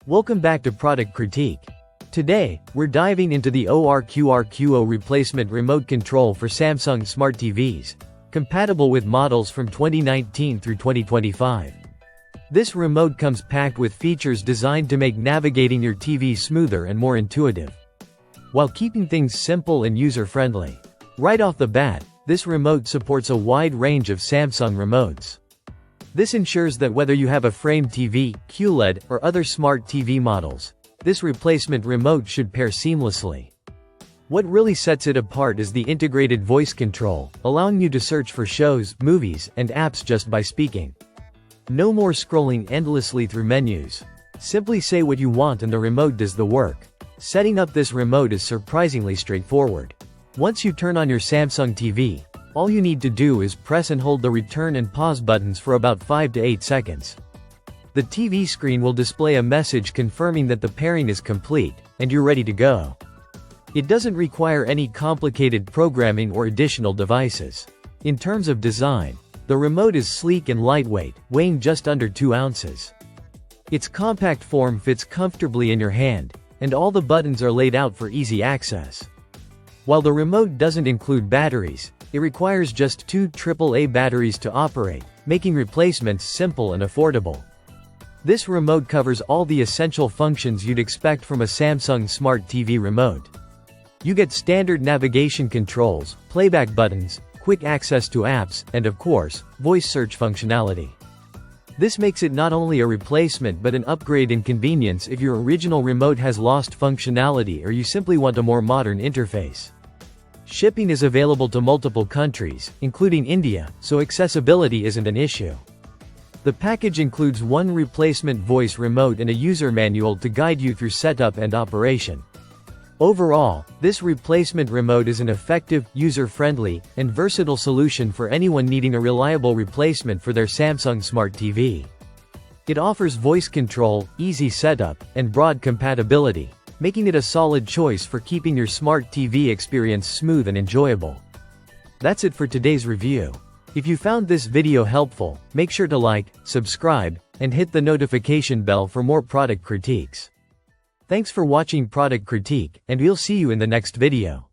Welcome back to Product Critique. Today, we're diving into the ORQRQO replacement remote control for Samsung Smart TVs, compatible with models from 2019 through 2025. This remote comes packed with features designed to make navigating your TV smoother and more intuitive, while keeping things simple and user-friendly. Right off the bat, this remote supports a wide range of Samsung remotes. This ensures that whether you have a framed TV, QLED, or other smart TV models, this replacement remote should pair seamlessly. What really sets it apart is the integrated voice control, allowing you to search for shows, movies, and apps just by speaking. No more scrolling endlessly through menus. Simply say what you want and the remote does the work. Setting up this remote is surprisingly straightforward. Once you turn on your Samsung TV, all you need to do is press and hold the return and pause buttons for about 5 to 8 seconds. The TV screen will display a message confirming that the pairing is complete, and you're ready to go. It doesn't require any complicated programming or additional devices. In terms of design, the remote is sleek and lightweight, weighing just under 2 ounces. Its compact form fits comfortably in your hand, and all the buttons are laid out for easy access. While the remote doesn't include batteries, it requires just 2 AAA batteries to operate, making replacements simple and affordable. This remote covers all the essential functions you'd expect from a Samsung Smart TV remote. You get standard navigation controls, playback buttons, quick access to apps, and of course, voice search functionality. This makes it not only a replacement but an upgrade in convenience if your original remote has lost functionality or you simply want a more modern interface. Shipping is available to multiple countries, including India, so accessibility isn't an issue. The package includes 1 replacement voice remote and a user manual to guide you through setup and operation. Overall, this replacement remote is an effective, user-friendly, and versatile solution for anyone needing a reliable replacement for their Samsung Smart TV. It offers voice control, easy setup, and broad compatibility, making it a solid choice for keeping your smart TV experience smooth and enjoyable. That's it for today's review. If you found this video helpful, make sure to like, subscribe, and hit the notification bell for more product critiques. Thanks for watching Product Critique, and we'll see you in the next video.